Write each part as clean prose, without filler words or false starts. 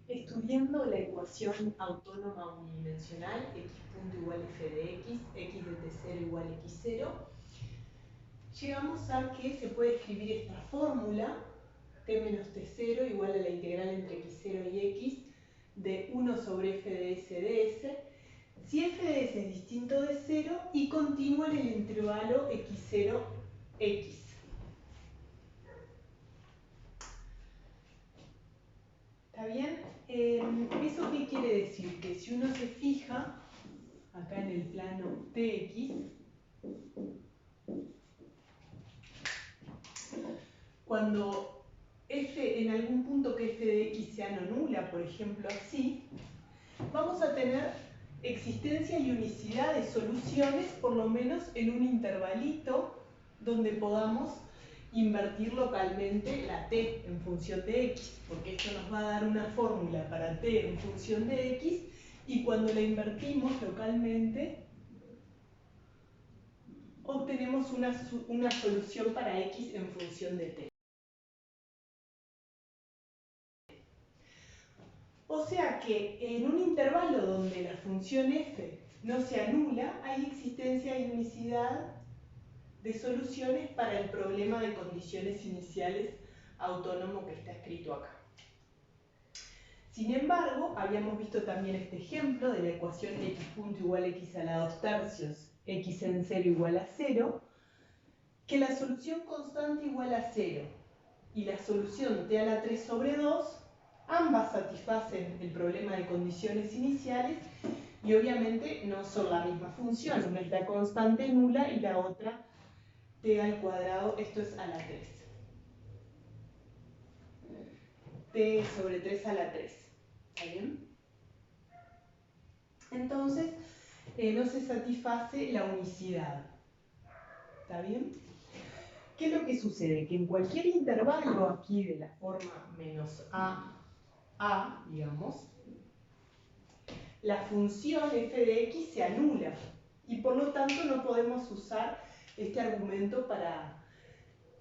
Estudiando la ecuación autónoma unidimensional x punto igual f de x, x de t0 igual x0, llegamos a que se puede escribir esta fórmula, t menos t0 igual a la integral entre x0 y x de 1 sobre f de s de s, si f de s es distinto de 0 y continuo en el intervalo x0, x. ¿Está bien? ¿Eso qué quiere decir? Que si uno se fija acá en el plano tx, cuando f en algún punto que f de x sea no nula, por ejemplo así, vamos a tener existencia y unicidad de soluciones, por lo menos en un intervalito donde podamos invertir localmente la t en función de x, porque esto nos va a dar una fórmula para t en función de x, y cuando la invertimos localmente obtenemos una solución para x en función de t. O sea que en un intervalo donde la función f no sea nula, hay existencia y unicidad de soluciones para el problema de condiciones iniciales autónomo que está escrito acá. Sin embargo, habíamos visto también este ejemplo de la ecuación x punto igual a x a la 2 tercios, x en 0 igual a 0, que la solución constante igual a 0 y la solución t a la 3 sobre 2, ambas satisfacen el problema de condiciones iniciales y obviamente no son la misma función, una es la constante nula y la otra t al cuadrado, esto es a la 3. T sobre 3 a la 3. ¿Está bien? Entonces, no se satisface la unicidad. ¿Está bien? ¿Qué es lo que sucede? Que en cualquier intervalo aquí de la forma menos a, digamos, la función f de x se anula y por lo tanto no podemos usar este argumento para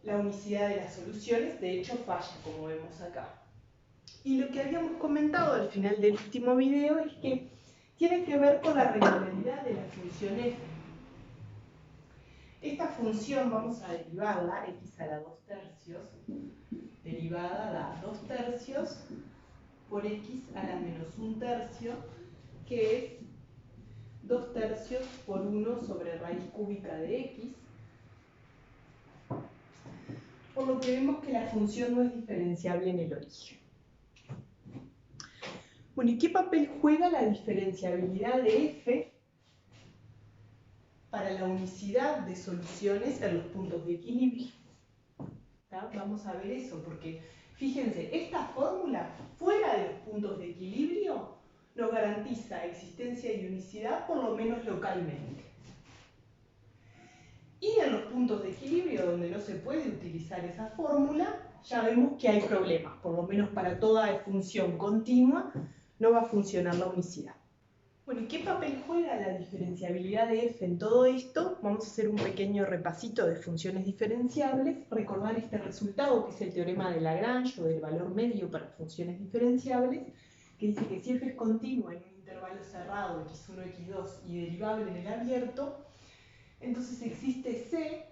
la unicidad de las soluciones, de hecho falla como vemos acá. Y lo que habíamos comentado al final del último video es que tiene que ver con la regularidad de la función f. Esta función vamos a derivarla, x a la 2 tercios, derivada da 2 tercios por x a la menos 1 tercio, que es 2 tercios por 1 sobre raíz cúbica de x, por lo que vemos que la función no es diferenciable en el origen. Bueno, ¿y qué papel juega la diferenciabilidad de f para la unicidad de soluciones en los puntos de equilibrio? ¿Tá? Vamos a ver eso, porque fíjense, esta fórmula fuera de los puntos de equilibrio nos garantiza existencia y unicidad por lo menos localmente. Y en los puntos de equilibrio donde no se puede utilizar esa fórmula, ya vemos que hay problemas, por lo menos para toda función continua no va a funcionar la unicidad. Bueno, ¿y qué papel juega la diferenciabilidad de f en todo esto? Vamos a hacer un pequeño repasito de funciones diferenciables, recordar este resultado que es el teorema de Lagrange o del valor medio para funciones diferenciables, que dice que si f es continua en un intervalo cerrado x1, x2 y derivable en el abierto, entonces existe c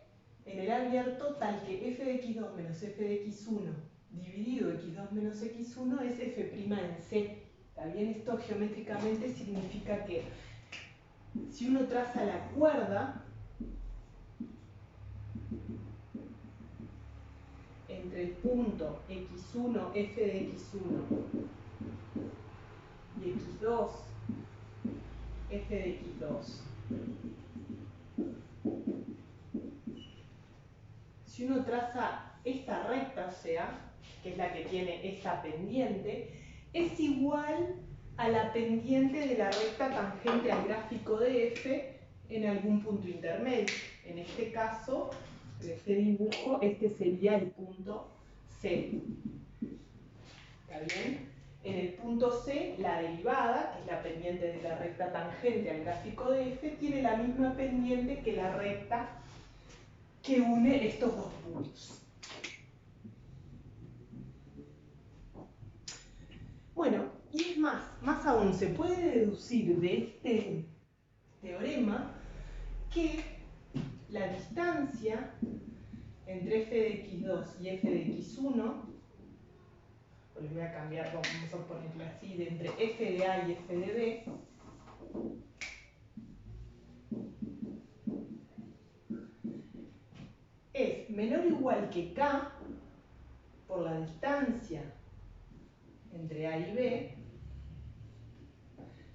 en el abierto tal que f de x2 menos f de x1 dividido x2 menos x1 es f' en c. ¿Está bien? Esto geométricamente significa que si uno traza la cuerda entre el punto x1, f de x1 y x2, f de x2, si uno traza esta recta, o sea, que es la que tiene esta pendiente, es igual a la pendiente de la recta tangente al gráfico de f en algún punto intermedio. En este caso, en este dibujo, este sería el punto C. ¿Está bien? En el punto C, la derivada, que es la pendiente de la recta tangente al gráfico de f, tiene la misma pendiente que la recta que une estos dos puntos. Bueno, más aún, se puede deducir de este teorema que la distancia entre f de x2 y f de x1, pues voy a cambiar, vamos a ponerlo así, de entre f de a y f de b, es menor o igual que k por la distancia entre a y b,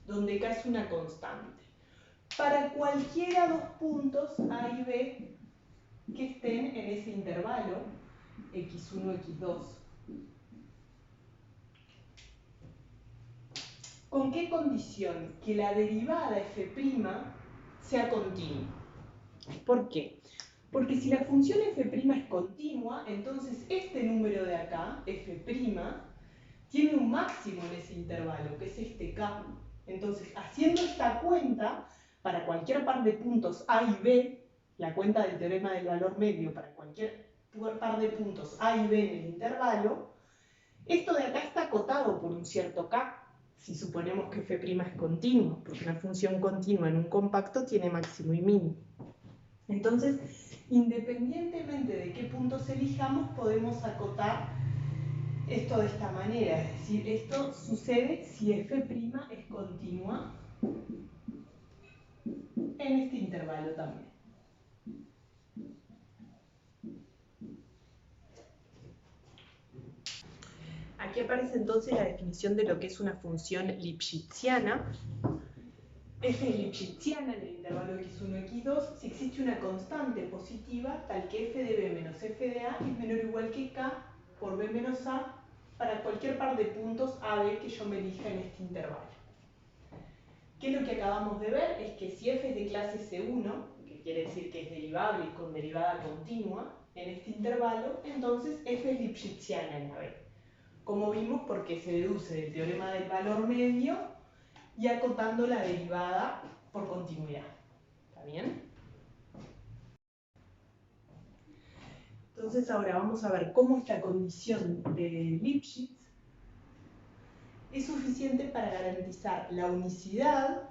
donde k es una constante, para cualquiera dos puntos a y b que estén en ese intervalo x1, x2. ¿Con qué condición? Que la derivada f' sea continua. ¿Por qué? Porque si la función f' es continua, entonces este número de acá, f', tiene un máximo en ese intervalo, que es este k. Entonces, haciendo esta cuenta, para cualquier par de puntos a y b, la cuenta del teorema del valor medio para cualquier par de puntos a y b en el intervalo, esto de acá está acotado por un cierto k, si suponemos que f' es continuo, porque una función continua en un compacto tiene máximo y mínimo. Entonces, independientemente de qué puntos elijamos, podemos acotar esto de esta manera, es decir, esto sucede si f' es continua en este intervalo también. Aquí aparece entonces la definición de lo que es una función lipschitziana. F es lipschitziana en el intervalo x1, x2 si existe una constante positiva tal que f de b menos f de a es menor o igual que k por b menos a para cualquier par de puntos a, b que yo me elija en este intervalo. ¿Qué es lo que acabamos de ver? Es que si f es de clase C1, que quiere decir que es derivable y con derivada continua en este intervalo, entonces f es lipschitziana en la B. Como vimos, porque se deduce del teorema del valor medio y acotando la derivada por continuidad. ¿Está bien? Entonces ahora vamos a ver cómo esta condición de Lipschitz es suficiente para garantizar la unicidad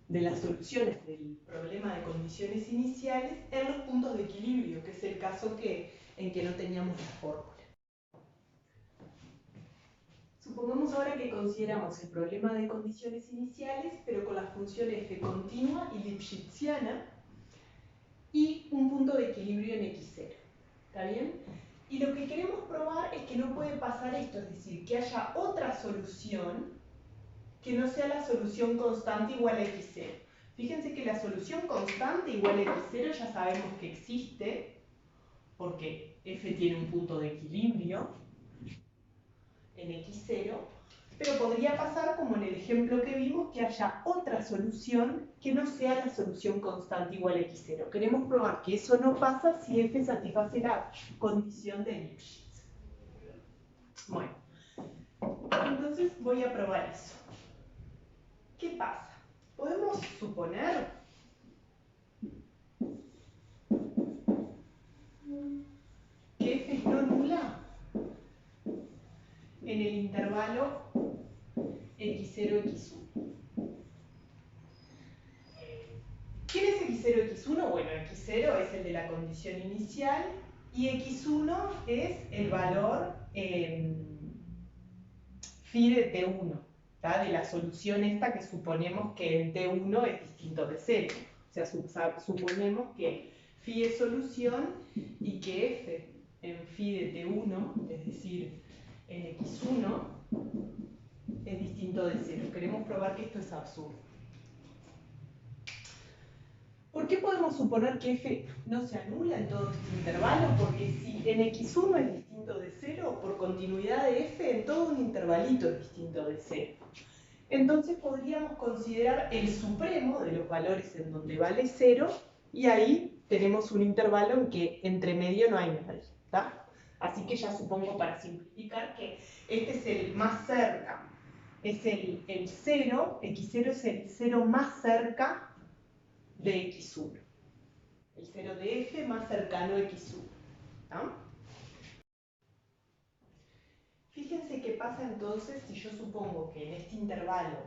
de las soluciones del problema de condiciones iniciales en los puntos de equilibrio, que es el caso en que no teníamos la fórmula. Supongamos ahora que consideramos el problema de condiciones iniciales, pero con la función f continua y lipschitziana, y un punto de equilibrio en x0. ¿Está bien? Y lo que queremos probar es que no puede pasar esto, es decir, que haya otra solución que no sea la solución constante igual a x0. Fíjense que la solución constante igual a x0 ya sabemos que existe, porque f tiene un punto de equilibrio en x0, pero podría pasar, como en el ejemplo que vimos, que haya otra solución que no sea la solución constante igual a x0. Queremos probar que eso no pasa si f satisface la condición de Lipschitz. Bueno, entonces voy a probar eso. ¿Qué pasa? Podemos suponer que f es no nula en el intervalo x0, x1. ¿Quién es x0, x1? Bueno, x0 es el de la condición inicial y x1 es el valor phi de t1, ¿tá? De la solución esta que suponemos que en t1 es distinto de 0. O sea, suponemos que phi es solución y que f en phi de t1, es decir, en x1, es distinto de 0. Queremos probar que esto es absurdo. ¿Por qué podemos suponer que f no se anula en todo este intervalo? Porque si en x1 es distinto de 0, por continuidad de f en todo un intervalito es distinto de 0. Entonces podríamos considerar el supremo de los valores en donde vale 0 y ahí tenemos un intervalo en que entre medio no hay nadie, ¿tá? Así que ya supongo para simplificar que este es el más cerca, es el 0, x0 es el 0 más cerca de x1. El 0 de f más cercano a x1. ¿No? Fíjense qué pasa entonces si yo supongo que en este intervalo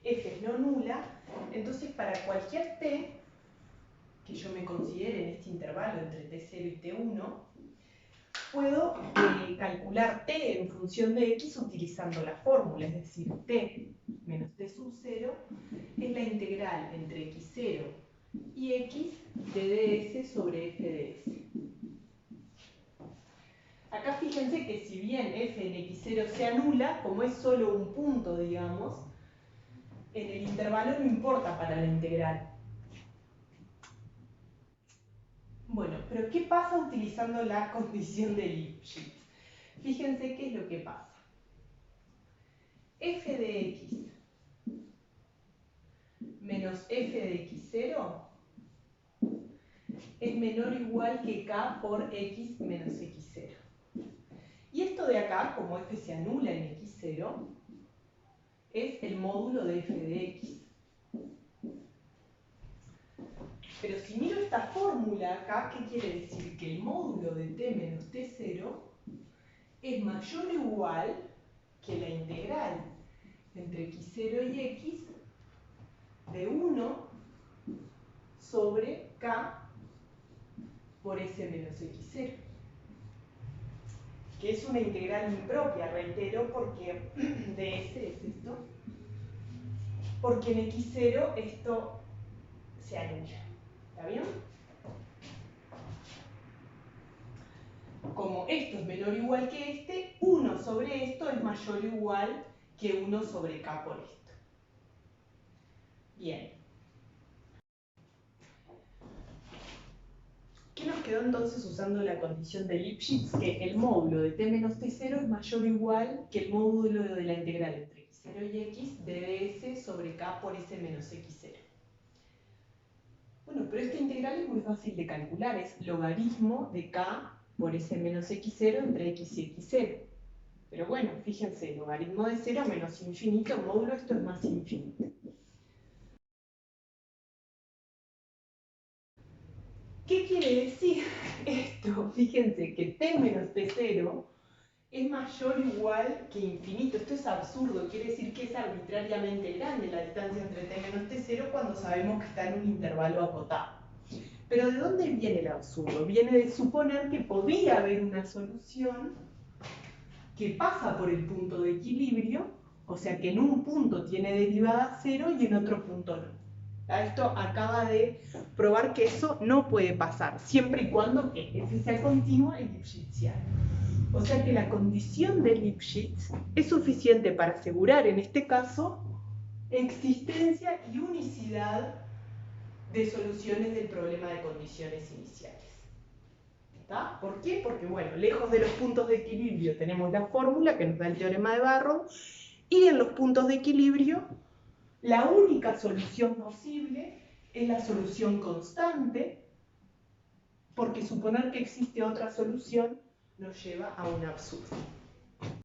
f es no nula, entonces para cualquier t que yo me considere en este intervalo entre t0 y t1, puedo calcular t en función de x utilizando la fórmula, es decir, t menos t sub 0 es la integral entre x0 y x de ds sobre f de s. Acá fíjense que si bien f en x0 se anula, como es solo un punto, digamos, en el intervalo no importa para la integral. Bueno, pero ¿qué pasa utilizando la condición de Lipschitz? Fíjense qué es lo que pasa. F de x menos f de x0 es menor o igual que k por x menos x0. Y esto de acá, como f se anula en x0, es el módulo de f de x. Pero si miro esta fórmula acá, ¿qué quiere decir? Que el módulo de t menos t0 es mayor o igual que la integral entre x0 y x de 1 sobre k por s menos x0. Que es una integral impropia, reitero, porque ds es esto. Porque en x0 esto se anula. ¿Está bien? Como esto es menor o igual que este, 1 sobre esto es mayor o igual que 1 sobre k por esto. Bien. ¿Qué nos quedó entonces usando la condición de Lipschitz? Que el módulo de t menos t0 es mayor o igual que el módulo de la integral entre x0 y x de ds sobre k por s menos x0. Bueno, pero esta integral es muy fácil de calcular, es logaritmo de k por s menos x0 entre x y x0. Pero bueno, fíjense, logaritmo de 0 menos infinito, módulo esto es más infinito. ¿Qué quiere decir esto? Fíjense que t menos t0 es mayor o igual que infinito. Esto es absurdo, quiere decir que es arbitrariamente grande la distancia entre t menos t0 cuando sabemos que está en un intervalo acotado. Pero ¿de dónde viene el absurdo? Viene de suponer que podría haber una solución que pasa por el punto de equilibrio, o sea que en un punto tiene derivada 0 y en otro punto no. Esto acaba de probar que eso no puede pasar, siempre y cuando que f sea continua y lipschitziana. O sea que la condición de Lipschitz es suficiente para asegurar en este caso existencia y unicidad de soluciones del problema de condiciones iniciales. ¿Está? ¿Por qué? Porque, bueno, lejos de los puntos de equilibrio tenemos la fórmula que nos da el teorema de Barrow, y en los puntos de equilibrio la única solución posible es la solución constante, porque suponer que existe otra solución nos lleva a un absurdo.